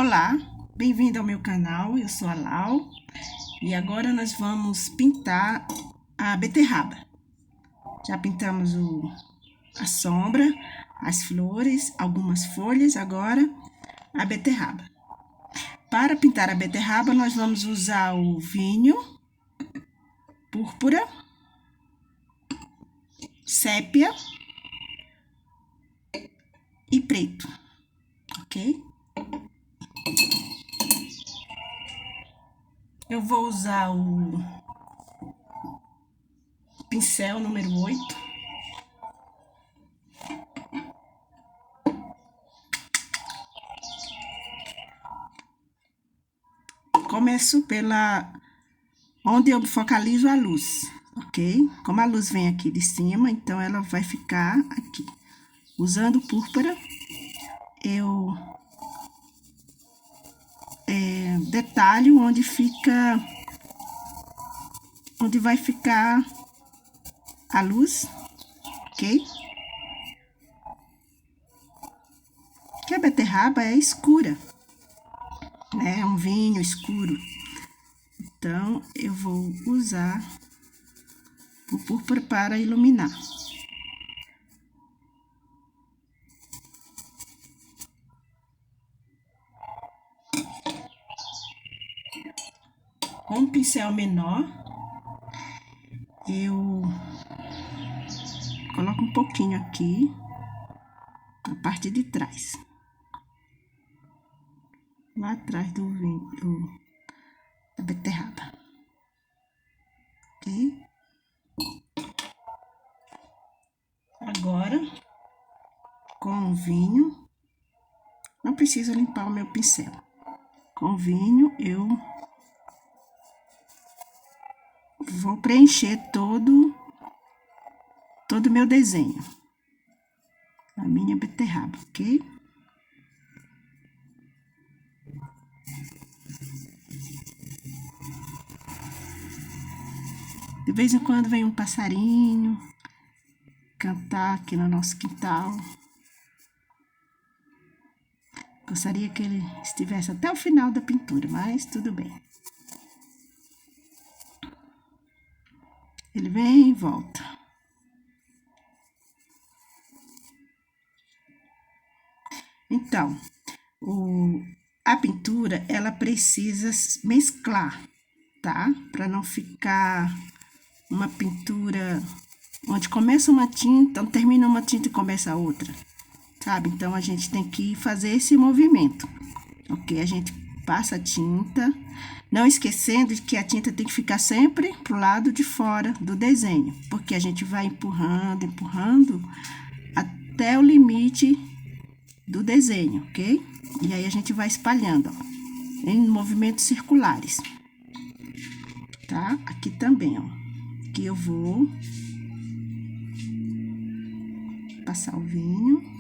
Olá, bem-vindo ao meu canal, eu sou a Lau e agora nós vamos pintar a beterraba. Já pintamos a sombra, as flores, algumas folhas, agora a beterraba. Para pintar a beterraba nós vamos usar o vinho, púrpura, sépia e preto, ok? Eu vou usar o pincel número 8. Começo pela onde eu focalizo a luz, ok? Como a luz vem aqui de cima, então ela vai ficar aqui. Usando púrpura, eu detalho onde vai ficar a luz, ok? Que a beterraba é escura, né? É um vinho escuro. Então, eu vou usar o púrpura para iluminar. Com um pincel menor, eu coloco um pouquinho aqui, na parte de trás. Lá atrás da beterraba. Ok? Agora, com o vinho, não preciso limpar o meu pincel. Com o vinho, eu vou preencher todo o meu desenho. A minha beterraba, ok? De vez em quando vem um passarinho cantar aqui no nosso quintal. Gostaria que ele estivesse até o final da pintura, mas tudo bem. Ele vem e volta. Então, a pintura, ela precisa mesclar, tá? Para não ficar uma pintura onde começa uma tinta, então termina uma tinta e começa outra, sabe? Então, a gente tem que fazer esse movimento, ok? A gente passa a tinta, não esquecendo de que a tinta tem que ficar sempre pro lado de fora do desenho, porque a gente vai empurrando até o limite do desenho, ok? E aí, a gente vai espalhando, ó, em movimentos circulares, tá? Aqui também, ó. Aqui eu vou passar o vinho.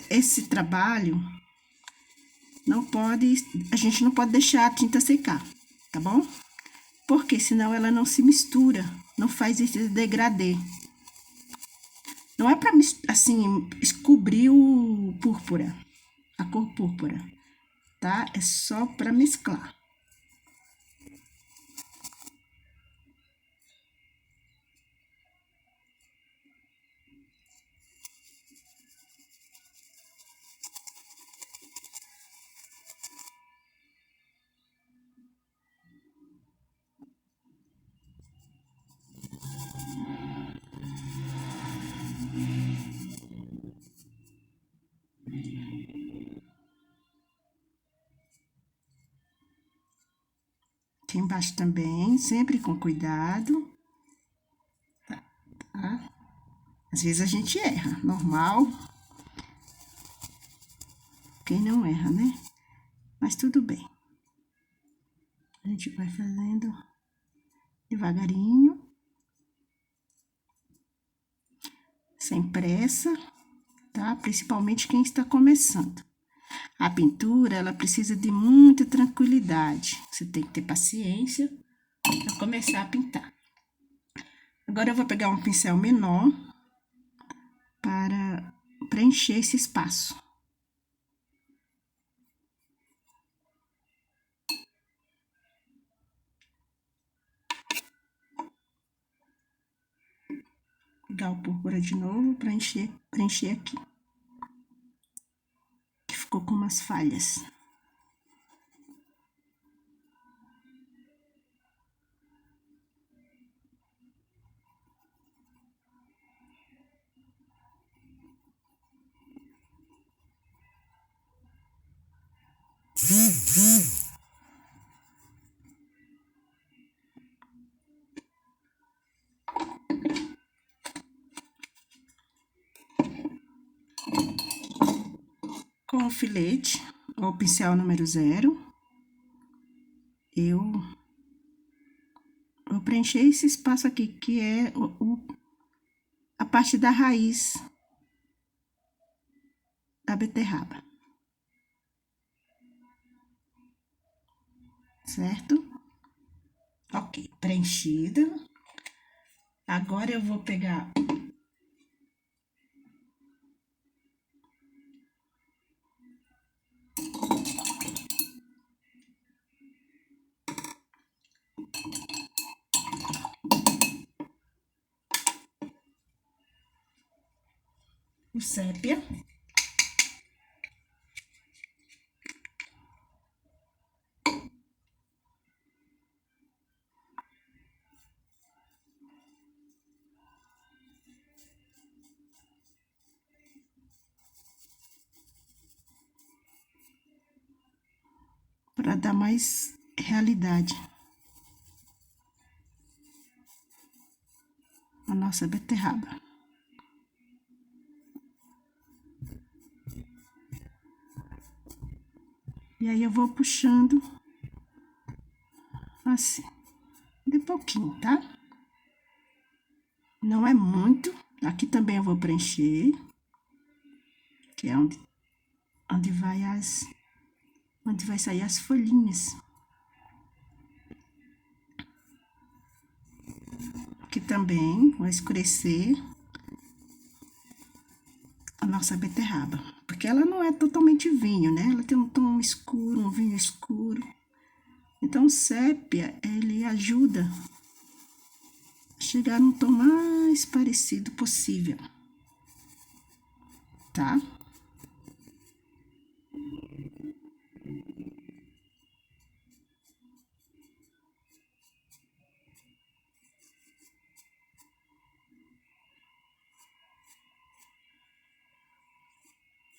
Esse trabalho a gente não pode deixar a tinta secar, tá bom? Porque senão ela não se mistura, não faz esse degradê. Não é pra, assim, descobrir o púrpura, a cor púrpura, tá? É só pra mesclar. Aqui embaixo também, sempre com cuidado, tá? Às vezes a gente erra, normal. Quem não erra, né? Mas tudo bem. A gente vai fazendo devagarinho, sem pressa, tá? Principalmente quem está começando. A pintura, ela precisa de muita tranquilidade. Você tem que ter paciência para começar a pintar. Agora, eu vou pegar um pincel menor para preencher esse espaço. Pegar o púrpura de novo, preencher aqui. Que ficou com umas falhas. Com o filete, ou o pincel número 0, eu vou preencher esse espaço aqui, que é a parte da raiz da beterraba. Certo? Ok, preenchida. Agora, eu vou pegar o sépia. Para dar mais realidade à nossa beterraba. E aí, eu vou puxando assim, de pouquinho, tá? Não é muito. Aqui também eu vou preencher, que é onde vai sair as folhinhas. Aqui também vai escurecer a nossa beterraba, porque ela não é totalmente vinho, né? Ela tem um tom escuro, um vinho escuro. Então, o sépia, ele ajuda a chegar no tom mais parecido possível, tá?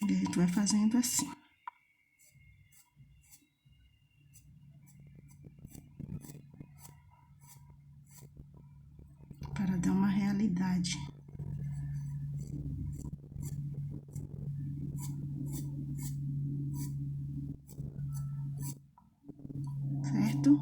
E a gente vai fazendo assim. Para dar uma realidade. Certo?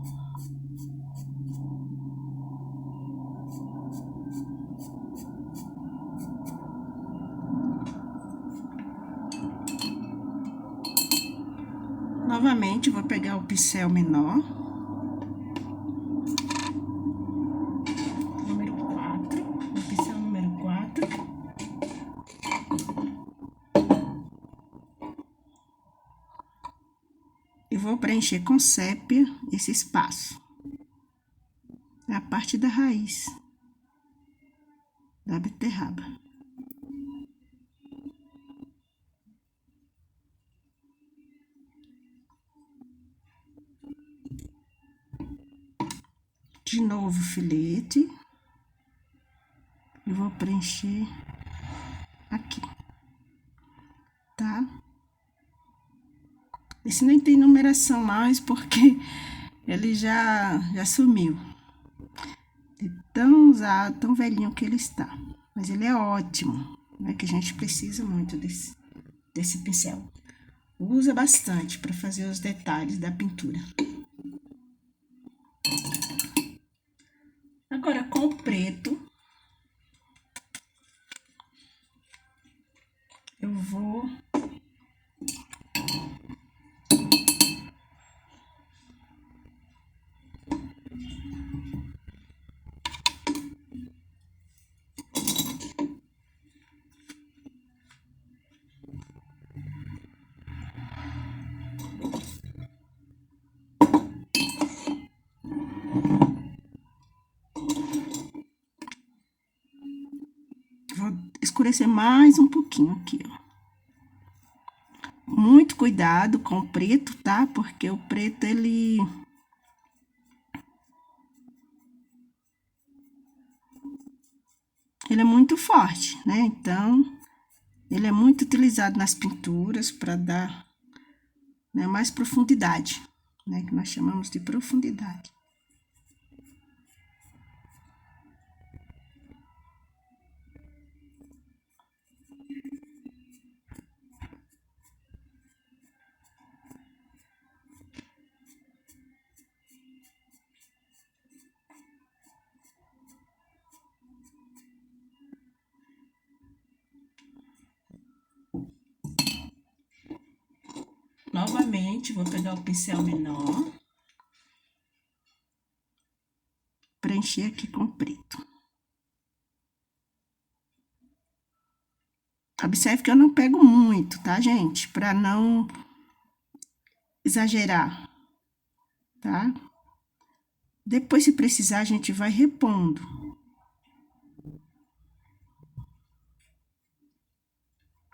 Novamente, vou pegar o pincel menor. Número 4. O pincel número 4. E vou preencher com sépia esse espaço. É a parte da raiz da beterraba. De novo, filete. E vou preencher aqui, tá? Esse nem tem numeração mais, porque ele já sumiu. De tão usado, tão velhinho que ele está. Mas ele é ótimo, né? Que a gente precisa muito desse pincel. Usa bastante para fazer os detalhes da pintura. Agora, com o preto, eu vou escurecer mais um pouquinho aqui, ó. Muito cuidado com o preto, tá? Porque o preto, ele é muito forte, né? Então, ele é muito utilizado nas pinturas para dar, né, mais profundidade, né? Que nós chamamos de profundidade. Novamente, vou pegar o pincel menor, preencher aqui com preto. Observe que eu não pego muito, tá, gente? Para não exagerar, tá? Depois, se precisar, a gente vai repondo.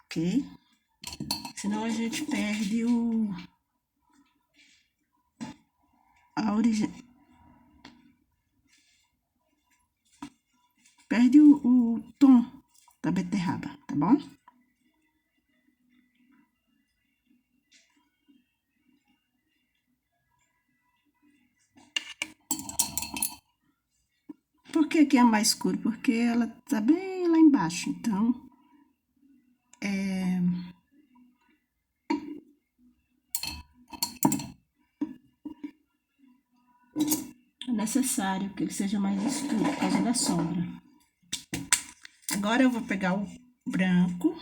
Ok? Senão a gente perde perde o tom da beterraba, tá bom? Por que aqui é mais escuro? Porque ela tá bem lá embaixo, então é necessário que ele seja mais escuro por causa da sombra. Agora eu vou pegar o branco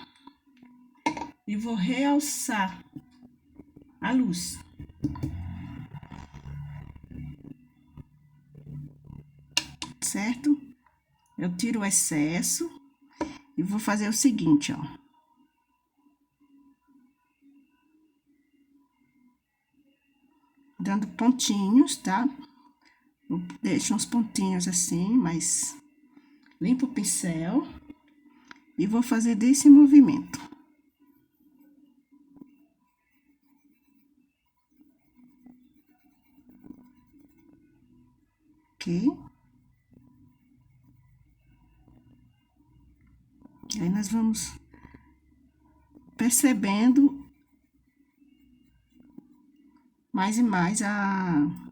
e vou realçar a luz. Certo? Eu tiro o excesso e vou fazer o seguinte, ó. Dando pontinhos, tá? Eu deixo uns pontinhos assim, mas limpo o pincel e vou fazer desse movimento. Ok? Aí nós vamos percebendo mais e mais a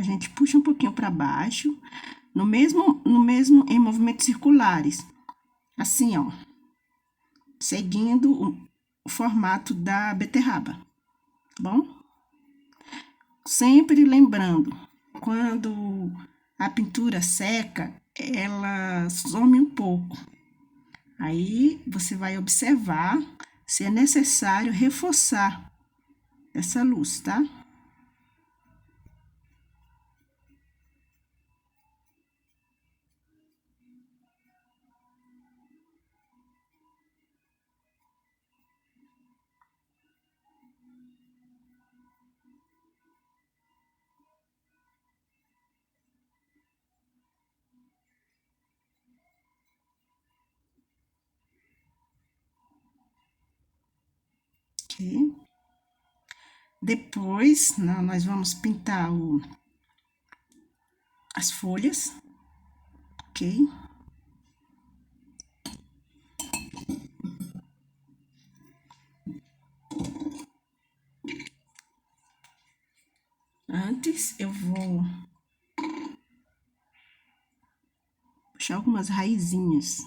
gente puxa um pouquinho para baixo, no mesmo em movimentos circulares. Assim, ó. Seguindo o formato da beterraba, tá bom? Sempre lembrando, quando a pintura seca, ela some um pouco. Aí, você vai observar se é necessário reforçar essa luz, tá? Ok. Depois, nós vamos pintar as folhas, ok? Antes, eu vou puxar algumas raízes,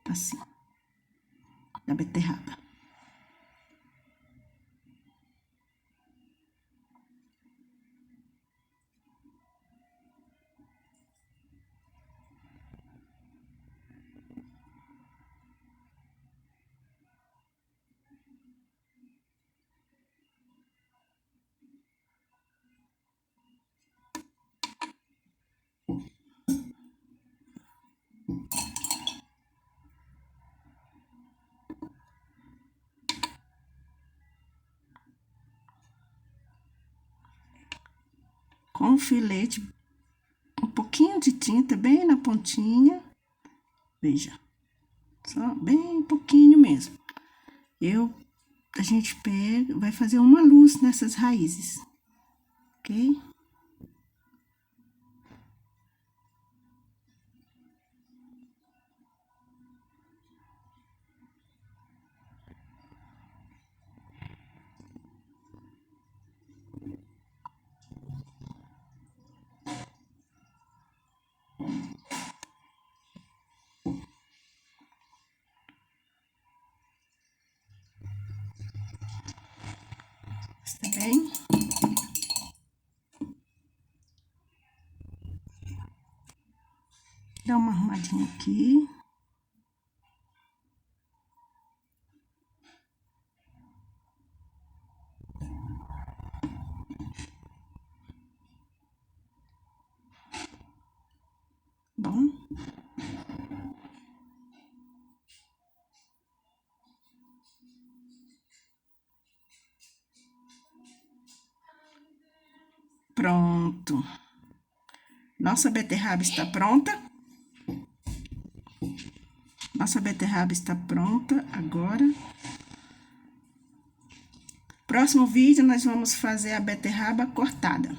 assim, da beterraba. com um filete, um pouquinho de tinta bem na pontinha. Veja, só bem pouquinho mesmo. A gente pega, vai fazer uma luz nessas raízes, ok? Está bem? Dá uma arrumadinha aqui. Bom. Pronto. Nossa beterraba está pronta. Nossa beterraba está pronta agora. Próximo vídeo, nós vamos fazer a beterraba cortada.